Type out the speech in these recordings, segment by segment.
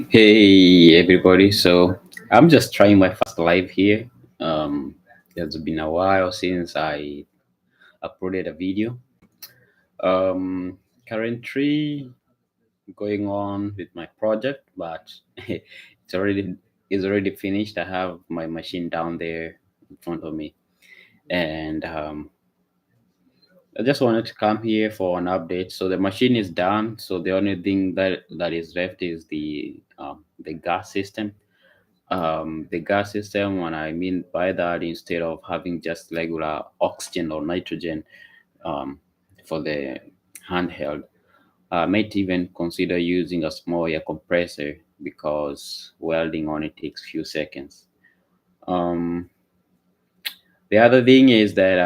Hey everybody, so I'm just trying my first live here. Um, it's been a while since I uploaded a video. Um, Currently going on with my project, but it's already finished. I have my machine down there in front of me, and I just wanted to come here for an update. So the machine is done. So the only thing that is left is the gas system. The gas system, what I mean by that, instead of having just regular oxygen or nitrogen um, for the handheld, I might even consider using a small air compressor because welding only takes few seconds. Um, the other thing is that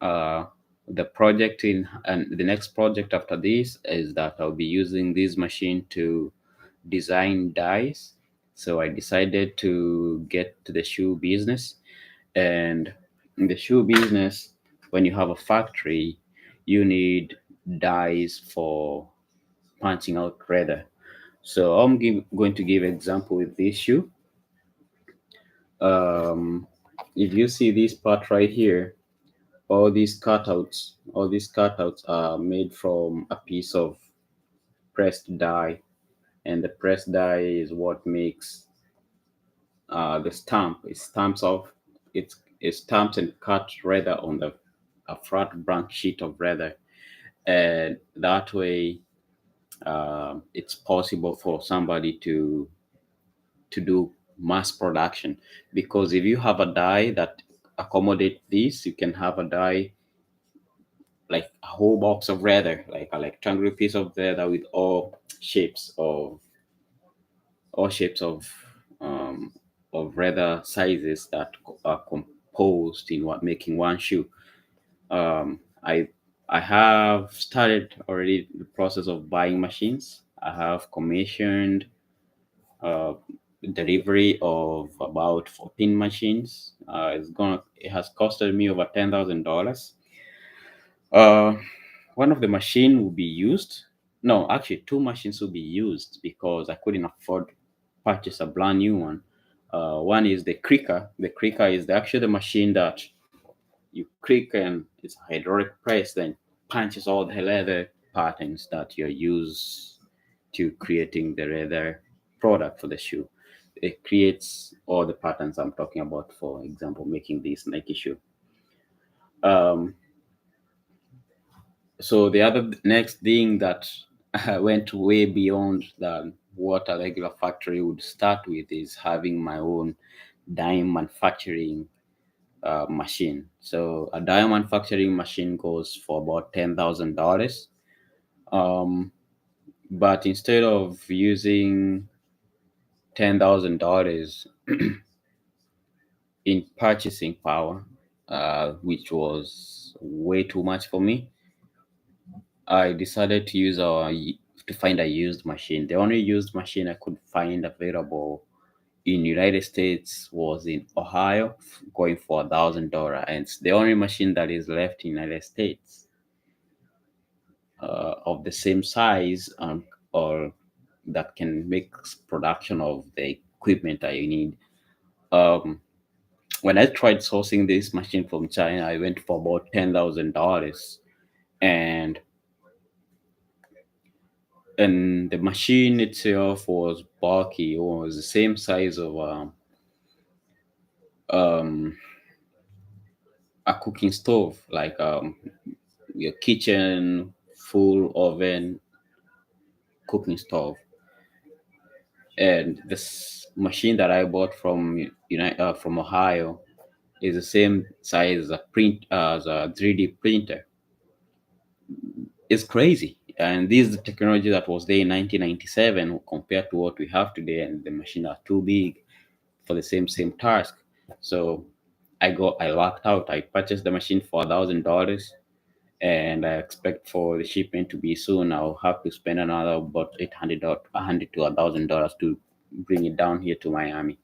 uh, the project in and the next project after this is that I'll be using this machine to design dies. So I decided to get to the shoe business. And in the shoe business, when you have a factory, you need dies for punching out leather. So going to give example with this shoe. Um, if you see this part right here, all these cutouts are made from a piece of pressed die, and the pressed die is what makes the stamp. It stamps and cuts rather on the a flat blank sheet of leather, and that way it's possible for somebody to do mass production. Because if you have a die that accommodate this, you can have a die like a whole box of leather, like a rectangular piece of leather with all shapes of leather sizes that are composed in what making one shoe. Um, I I have started already the process of buying machines. I have commissioned uh, delivery of about 14 machines. It has costed me over $10,000. Uh, One of the machine will be used. No, actually, two machines will be used because I couldn't afford purchase a brand new one. One is the cricker. The cricker is actually the machine that you click and it's a hydraulic press, then punches all the leather patterns that you're used to creating the leather product for the shoe. It creates all the patterns I'm talking about, for example, making this Nike shoe. Um, so the other next thing that went way beyond than what a regular factory would start with is having my own dime manufacturing machine. So a dime manufacturing machine goes for about $10,000. Um, but instead of using $10,000 in purchasing power, which was way too much for me, I decided to find a used machine. The only used machine I could find available in United States was in Ohio, going for $1,000, and it's the only machine that is left in United States of the same size or that can make production of the equipment that you need. Um, when I tried sourcing this machine from China, I went for about $10,000, and and the machine itself was bulky. It was the same size of um, a cooking stove, like your kitchen full oven cooking stove. And this machine that I bought from Ohio is the same size as a 3D printer. It's crazy. And this is the technology that was there in 1997 compared to what we have today, and the machines are too big for the same task. So I lucked out. I purchased the machine for $1,000, and I expect for the shipment to be soon. I'll have to spend another about $100 to $1,000 to bring it down here to Miami.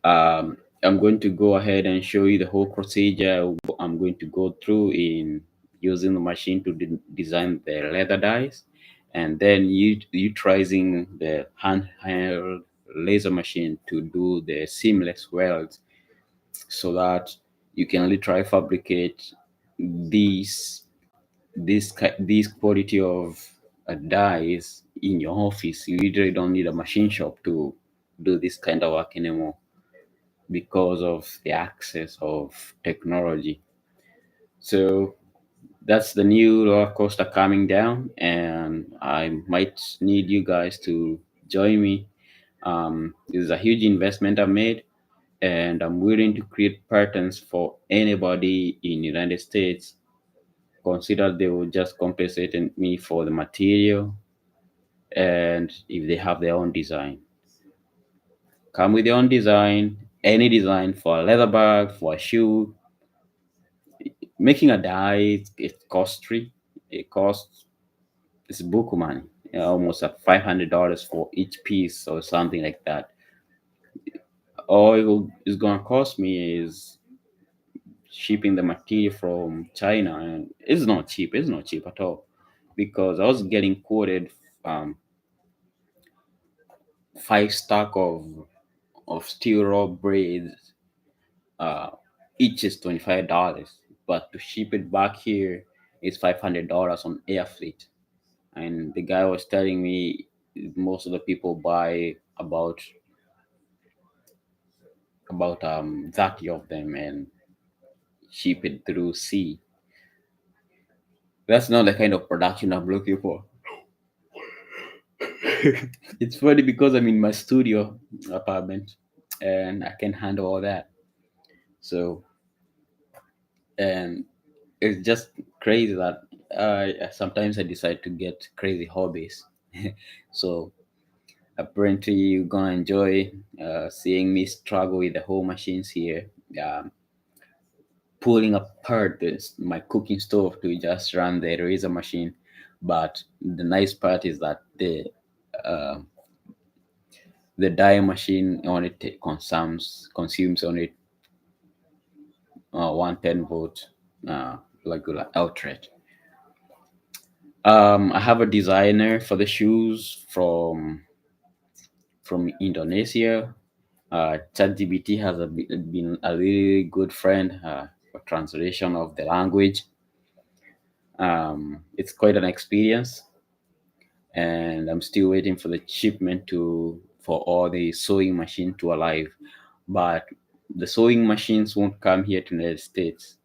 I'm going to go ahead and show you the whole procedure I'm going to go through in using the machine to design the leather dies, and then utilizing the handheld laser machine to do the seamless welds, so that you can literally fabricate these these quality of dies in your office. You literally don't need a machine shop to do this kind of work anymore because of the access of technology. So that's the new roller coaster coming down, and I might need you guys to join me. This is a huge investment I made, and I'm willing to create patterns for anybody in United States. Consider they will just compensate me for the material, and if they have their own design, come with your own design, any design for a leather bag, for a shoe. Making a die, it's costly. It costs, it's book money, almost at $500 for each piece or something like that. All it's gonna cost me is shipping the material from China, and it's not cheap. It's not cheap at all, because I was getting quoted um, 5 stack of steel rod braids. Uh, each is $25, but to ship it back here is $500 on air fleet. And the guy was telling me most of the people buy about 30 of them and ship it through sea. That's not the kind of production I'm looking for. It's funny because I'm in my studio apartment and I can handle all that. So, and it's just crazy that sometimes I decide to get crazy hobbies. So apparently you're gonna enjoy seeing me struggle with the whole machines here. Pulling apart my cooking stove to just run the razor machine. But the nice part is that uh, the dye machine only consumes only 110 volt regular outlet. I have a designer for the shoes from Indonesia. ChatGPT has been a really good friend for translation of the language. It's quite an experience, and I'm still waiting for the shipment for all the sewing machine to arrive. But the sewing machines won't come here to the United States.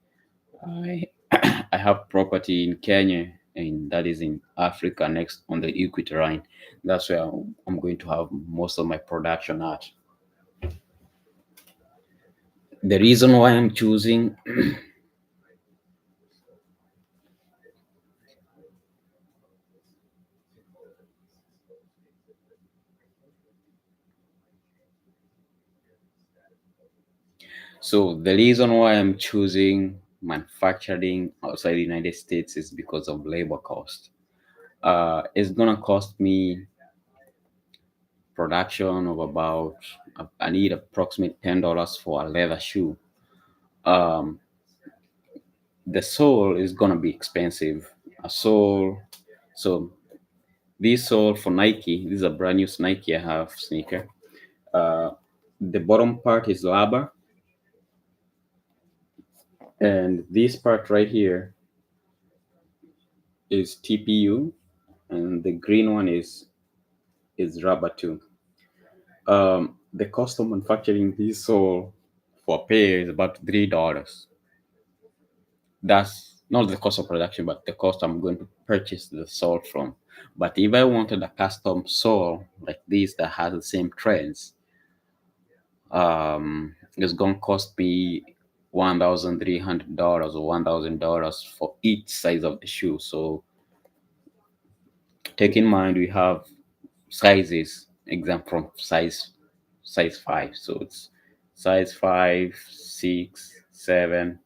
I I have property in Kenya, and that is in Africa, next on the Equator line. That's where I'm going to have most of my production at. The reason why I'm choosing so the reason why I'm choosing manufacturing outside the United States is because of labor cost. It's gonna cost me production of about, I need approximately $10 for a leather shoe. Um, the sole is gonna be expensive. A sole, so this sole for Nike, this is a brand new Nike I have sneaker. Uh, the bottom part is rubber, and this part right here is TPU, and the green one is rubber too. The cost of manufacturing this sole for a pair is about $3. That's not the cost of production, but the cost I'm going to purchase the sole from. But if I wanted a custom sole like this that has the same trends, it's going to cost me $1,300 or $1,000 for each size of the shoe. So take in mind we have sizes, example from size 5. So it's size 5, 6, 7,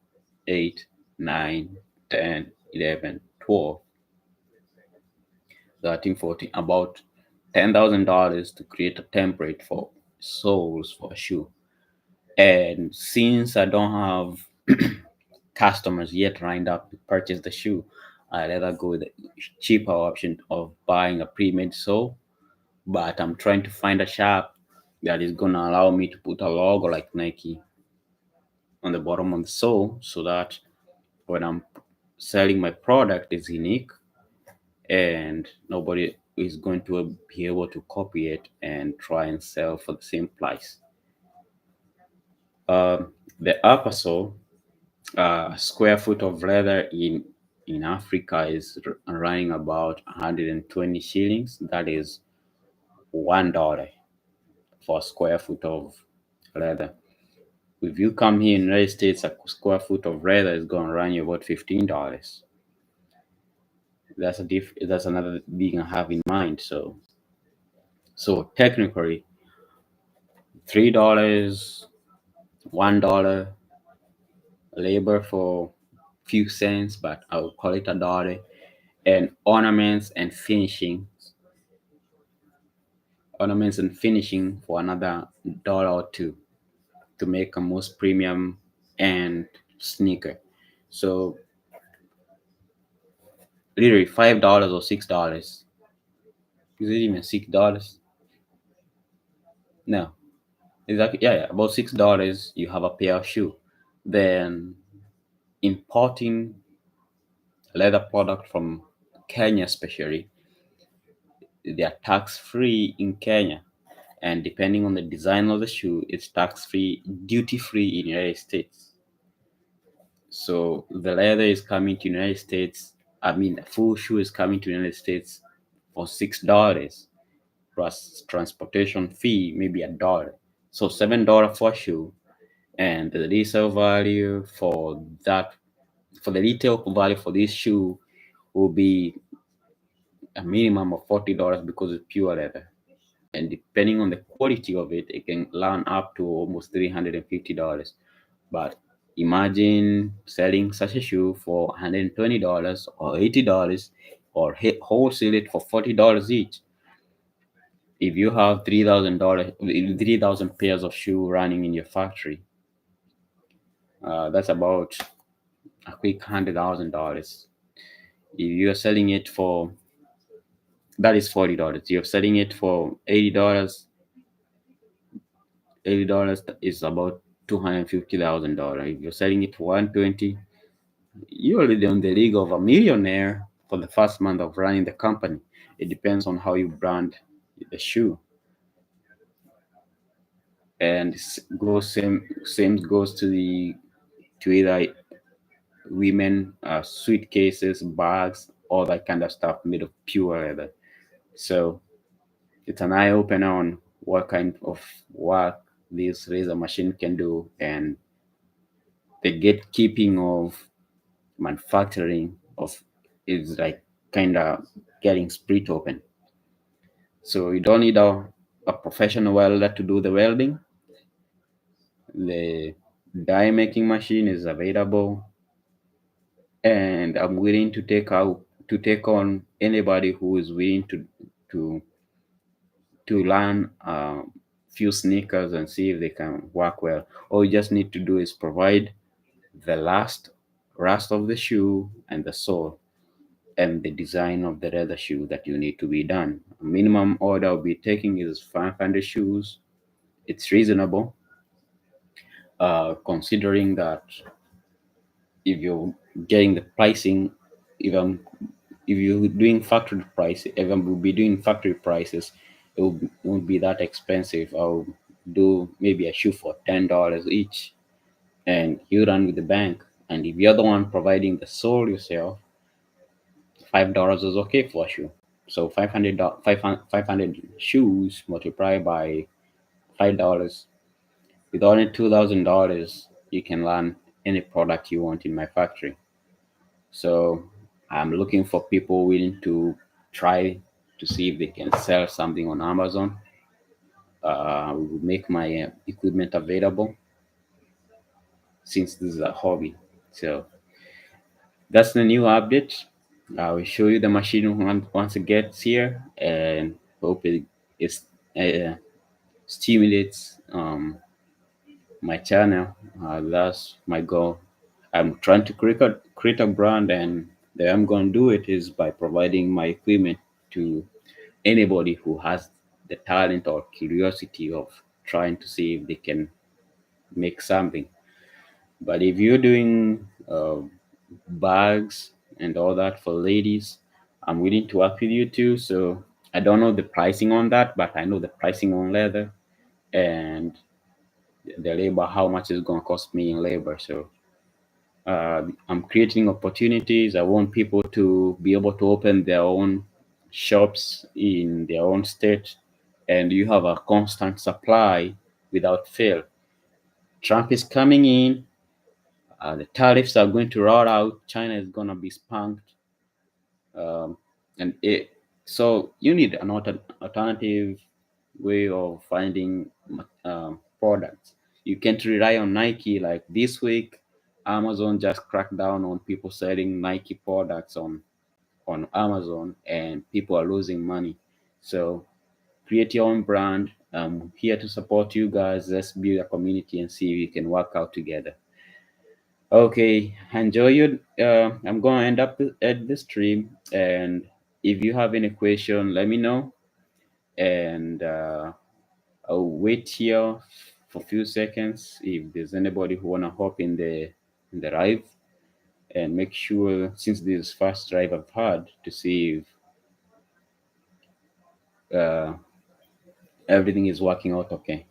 8, 9, 10, 11, 12, 13, 14, about $10,000 to create a template for soles for a shoe. And since I don't have customers yet lined up to purchase the shoe. I rather go with the cheaper option of buying a pre-made sole, but I'm trying to find a shop that is gonna allow me to put a logo like Nike on the bottom of the sole, so that when I'm selling my product is unique and nobody is going to be able to copy it and try and sell for the same price. The upper sole, square foot of leather in Africa is running about 120 shillings. That is $1 for a square foot of leather. If you come here in the United States, a square foot of leather is going to run you about $15. That's another thing I have in mind. So technically, $3, $1 labor for few cents, but I will call it $1. And ornaments and finishing for another dollar or two to make a most premium and sneaker. So literally $5 or $6. Is it even $6? No, exactly. Yeah, about $6. You have a pair of shoe. Then importing leather product from Kenya, especially, they are tax free in Kenya, and depending on the design of the shoe, it's tax free, duty free in the United States. So the leather is coming to United States. I mean, the full shoe is coming to United States for $6 plus transportation fee, maybe $1. So $7 for a shoe, and the resale value for that, for the retail value for this shoe will be a minimum of $40 because it's pure leather. And depending on the quality of it, it can run up to almost $350. But imagine selling such a shoe for $120 or $80 or wholesale it for $40 each. If you have $3,000, 3,000 pairs of shoe running in your factory, that's about a quick $100,000. If you're selling it for, that is $40. You're selling it for $80. $80 is about $250,000. If you're selling it for 120, you're already on the league of a millionaire for the first month of running the company. It depends on how you brand the shoe. And goes same goes to the to either women suitcases, bags, all that kind of stuff made of pure leather. So it's an eye opener on what kind of work this razor machine can do, and the gatekeeping of manufacturing of is like kind of getting split open. So you don't need a professional welder to do the welding. The die making machine is available, and I'm willing to take on anybody who is willing to to learn a few sneakers and see if they can work well. All you just need to do is provide the last rust of the shoe and the sole and the design of the leather shoe that you need to be done. Minimum order I'll be taking is 500 shoes. It's reasonable, considering that if you're getting the pricing, even if you're doing factory price, even we'll be doing factory prices, won't be that expensive. I'll do maybe a shoe for $10 each, and you run with the bank. And if you're the one providing the sole yourself, $5 is okay for a shoe. So 500 shoes multiplied by $5. With only $2,000, you can learn any product you want in my factory. So I'm looking for people willing to try to see if they can sell something on Amazon. Will make my equipment available since this is a hobby. So that's the new update. I will show you the machine once it gets here, and hope uh, stimulates my channel. That's my goal. I'm trying to create a brand, and the way I'm going to do it is by providing my equipment to anybody who has the talent or curiosity of trying to see if they can make something. But if you're doing bags and all that for ladies, I'm willing to work with you too. So I don't know the pricing on that, but I know the pricing on leather and the labor, how much it's going to cost me in labor. So I'm creating opportunities. I want people to be able to open their own shops in their own state, and you have a constant supply without fail. Trump is coming in. The tariffs are going to roll out. China is going to be spanked. Um, and it, so you need an alternative way of finding products. You can't rely on Nike. Like this week, Amazon just cracked down on people selling Nike products on Amazon, and people are losing money. So create your own brand. I'm here to support you guys. Let's build a community and see if we can work out together. Okay, enjoy your. I'm gonna end up at the stream, and if you have any question, let me know, and I'll wait here for a few seconds if there's anybody who wanna hop in the live, and make sure since this is first drive I've had to see if everything is working out okay.